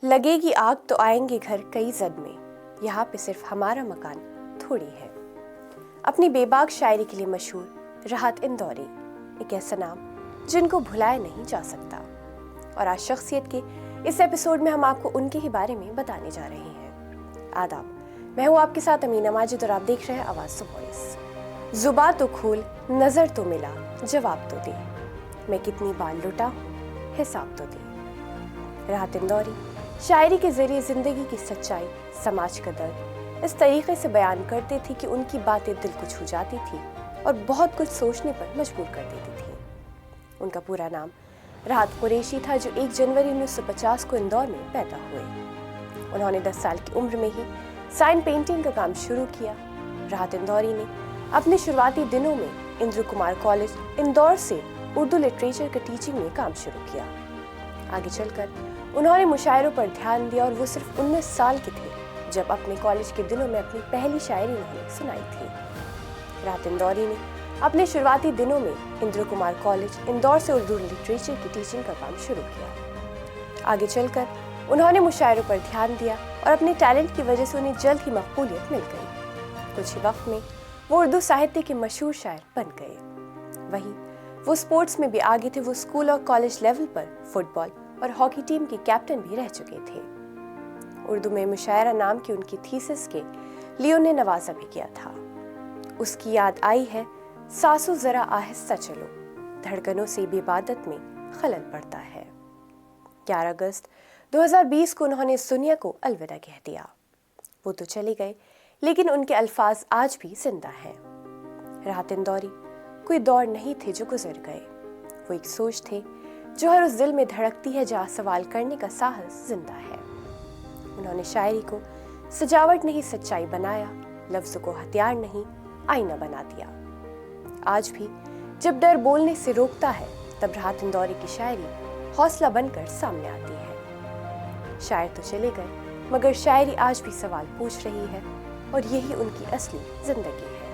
لگے گی آگ تو آئیں گے گھر کئی زد میں، یہاں پہ صرف ہمارا مکان تھوڑی ہے۔ اپنی بے باک شاعری کے لیے مشہور راحت اندوری ایک ایسا نام جن کو بھلایا نہیں جا سکتا، اور آج شخصیت کے اس ایپیسوڈ میں ہم آپ کو ان کے ہی بارے میں بتانے جا رہے ہیں۔ آداب، میں ہوں آپ کے ساتھ امینہ ماجد اور آپ دیکھ رہے ہیں آواز تو وائس۔ زباں تو کھول، نظر تو ملا، جواب تو دے، میں کتنی بار لٹا ہوں، حساب تو دے۔ راحت اندوری شاعری کے ذریعے زندگی کی سچائی، سماج کا درد اس طریقے سے بیان کرتے تھے کہ ان کی باتیں دل کو چھو جاتی تھی اور بہت کچھ سوچنے پر مجبور کر دیتی تھی۔ ان کا پورا نام راحت قریشی تھا، جو 1 جنوری 1950 کو اندور میں پیدا ہوئے۔ انہوں نے 10 سال کی عمر میں ہی سائن پینٹنگ کا کام شروع کیا۔ راحت اندوری نے اپنے شروعاتی دنوں میں اندر کمار کالج اندور سے اردو لٹریچر کا ٹیچنگ میں کام شروع کیا۔ آگے چل کر انہوں نے مشاعروں پر دھیان دیا اور وہ صرف 19 سال کے تھے جب اپنے کالج کے دنوں میں اپنی پہلی شاعری انہوں نے سنائی تھی۔ راحت اندوری نے اپنے شروعاتی دنوں میں اندر کمار کالج اندور سے اردو لٹریچر کی ٹیچنگ کا کام شروع کیا۔ آگے چل کر انہوں نے مشاعروں پر دھیان دیا اور اپنے ٹیلنٹ کی وجہ سے انہیں جلد ہی مقبولیت مل گئی۔ کچھ ہی وقت میں وہ اردو ساہتیہ کے مشہور شاعر بن گئے۔ وہیں وہ اسپورٹس میں بھی آگے تھے، وہ اسکول اور کالج لیول پر فٹ بال اور ہاکی ٹیم کے کیپٹن بھی رہ چکے تھے۔ اردو میں مشاعرہ نام کی ان کی تھیسس کے لیے انہیں نوازا بھی کیا تھا۔ اس کی یاد آئی ہے، سانسوں ذرا آہستہ چلو، دھڑکنوں سے بھی عبادت میں خلل پڑتا ہے۔ 11 اگست 2020 کو انہوں نے اس دنیا کو الوداع کہہ دیا۔ وہ تو چلے گئے لیکن ان کے الفاظ آج بھی زندہ ہیں۔ راحت اندوری کوئی دور نہیں تھے جو گزر گئے، وہ ایک سوچ تھے جو ہر اس دل میں دھڑکتی ہے جہاں سوال کرنے کا ساہس زندہ ہے۔ انہوں نے شاعری کو سجاوٹ نہیں سچائی بنایا، لفظ کو ہتھیار نہیں آئینہ بنا دیا۔ آج بھی جب ڈر بولنے سے روکتا ہے، تب راحت اندوری کی شاعری حوصلہ بن کر سامنے آتی ہے۔ شاعر تو چلے گئے مگر شاعری آج بھی سوال پوچھ رہی ہے، اور یہی ان کی اصلی زندگی ہے۔